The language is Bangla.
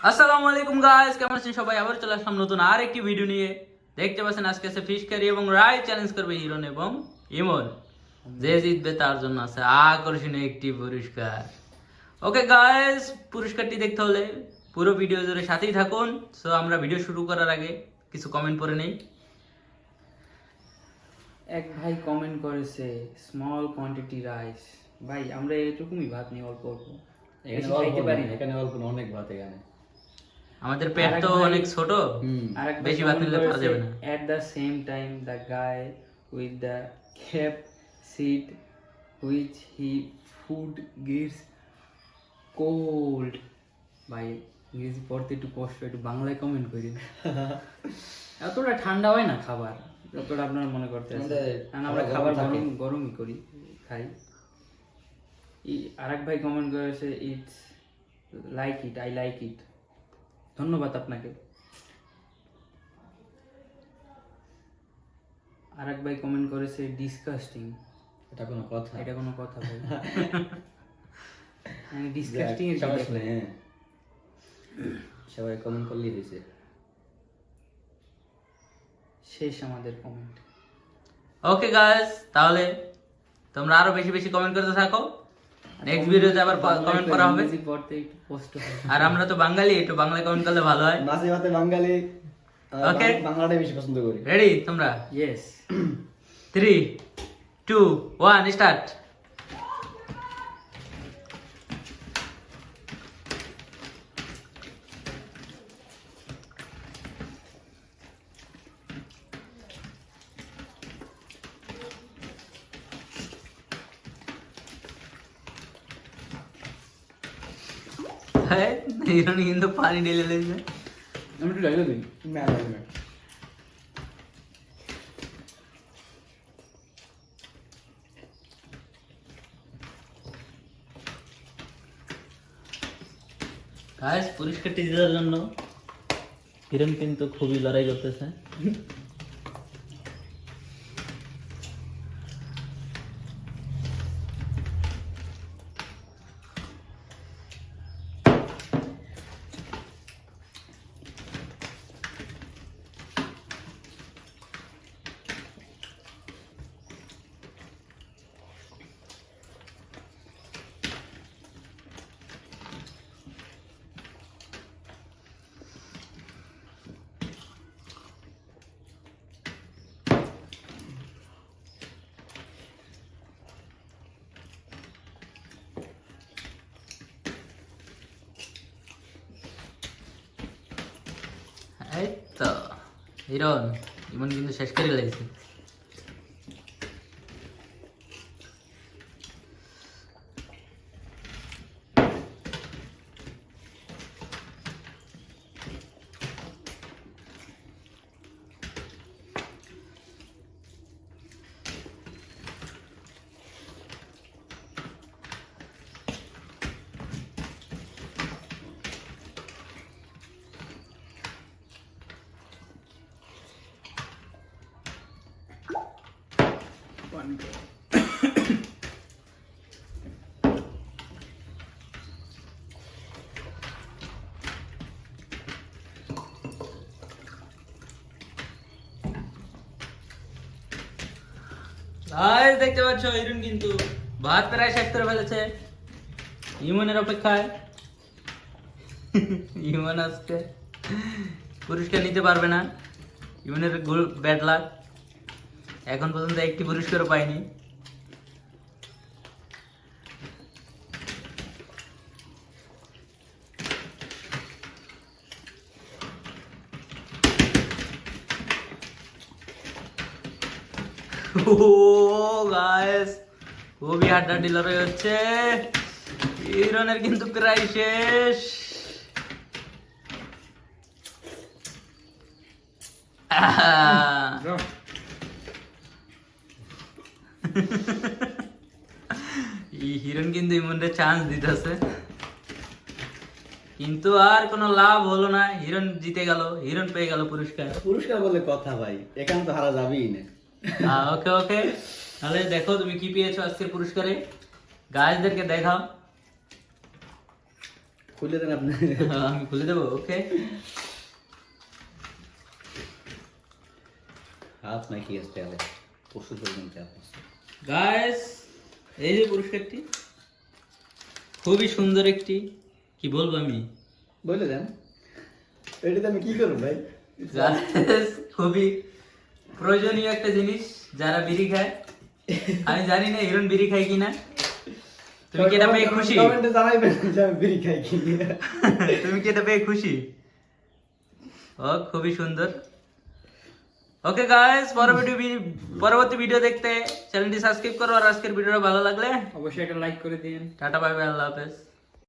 আসসালামু আলাইকুম গাইস, কেমন আছেন সবাই? আবার চলে আসলাম নতুন আর একটি ভিডিও নিয়ে। দেখতে পাচ্ছেন আজকে আছে ফিশ কারি এবং রায় চ্যালেঞ্জ করবে হিরন এবং ইমন। যে জিতবে তার জন্য আছে আকর্ষণীয় একটি পুরস্কার। ওকে গাইস, পুরস্কারটি দেখতে হলে পুরো ভিডিও জুড়ে সাথেই থাকুন। সো আমরা ভিডিও শুরু করার আগে কিছু কমেন্ট পড়ে নেই। এক ভাই কমেন্ট করেছে স্মল কোয়ান্টিটি রাইস। ভাই আমরা এরকমই ভাত নিয়ে অল্প অল্প বেশি খাইতে পারি না। এখানে অল্প না, অনেক ভাত এখানে। আমাদের পেট তো অনেক ছোট, আরেক বেশি ভাত নিলে পারা যাবে না। At the same time the guy with the cap sit which he food gives cold. ভাই ইংরেজি পড়তে একটু কষ্ট, একটু বাংলায় কমেন্ট করি। এতটা ঠান্ডা হয় না খাবার যতটা আপনারা মনে করতে আমরা খাবার গরমই করি খাই। আরেক ভাই কমেন্ট করেছে it's like it, I like it. ধন্যবাদ আপনাকে। আরেক ভাই কমেন্ট করেছে ডিসকাস্টিং। এটা কোনো কথা? এটা কোনো কথা ভাই? ডিসকাস্টিং এর সমস্যা নেই, হ্যাঁ সবাই কমেন্ট করলেই হয়েছে। শেষ আমাদের কমেন্ট। ওকে গাইস, তাহলে তোমরা আরো বেশি বেশি কমেন্ট করতে থাকো। নেক্সট ভিডিওতে আবার কমেন্ট করা হবে। ইংরেজি পড়তে একটু কষ্ট হয়। আর আমরা তো বাঙালি, একটু বাংলায় কমেন্ট করলে ভালো হয়। মাঝে মাঝে বাঙালি ওকে, বাংলাটাই বেশি পছন্দ করি। রেডি তোমরা? ইয়েস। 3 2 1 স্টার্ট। হ্যাঁ, হিরোনি কিন্তু পানি ঢেলে দিয়েছে। আমি একটু ডাইলে দিই। গাইস, পুরস্কারটি জেতার জন্য হিরণ কিন্তু খুবই লড়াই করতেছে। এই তো হিরণ ইমন কিন্তু শেষ করে লাগছে। ভাই দেখতে পাচ্ছ হিরণ কিন্তু ভাত প্রায় শেষ করে ফেলেছে। ইমনের অপেক্ষায়। ইমন আজকে পুরস্কার নিতে পারবে না। ইমনের ব্যাড লাক, এখন পর্যন্ত একটি পুরস্কারও পাইনি। ও গাইস, খুবই হাড্ডাহাড্ডি লড়াই হচ্ছে। হিরণের কিন্তু প্রায় শেষ। হিরণ কিন্তু ইমনরে চান্স দিতেছে, কিন্তু আর কোনো লাভ হলো না। হিরণ জিতে গেল, হিরণ পেয়ে গেল পুরস্কার। পুরস্কার বলে কথা ভাই, এখানে তো হারা যাবেই না। ওকে ওকে, তাহলে দেখো তুমি কি পেয়েছো আজকের পুরস্কারে, গাইসদেরকে দেখাও। খুলে দেন আপনি। আমি খুলে দেবো, ওকে। হাত নাকি আসতে হবে ওষুধ বলবেন কি আপনি? গাইস, এই যে পুরস্কারটি, খুবই সুন্দর একটি, কি বলবো আমি, বলে দেন এটাতে আমি কি করব ভাই? Guys, খুবই প্রয়োজনীয় একটা জিনিস যারা বিড়ি খায়। আমি জানি না হিরণ বিড়ি খায় কিনা। তুমি কি এটা পেয়ে খুশি? কমেন্টে জানাইবেন যে আমি বিড়ি খাই কি। তুমি কি এটা পেয়ে খুশি? ও খুবই সুন্দর। ওকে গাইস, পরবর্তী ভিডিও দেখতে চ্যানেলটি সাবস্ক্রাইব করো, আর আজকের ভিডিওটা ভালো লাগলে অবশ্যই একটা লাইক করে দিন। টাটা, বাই বাই, আল্লাহ হাফেজ।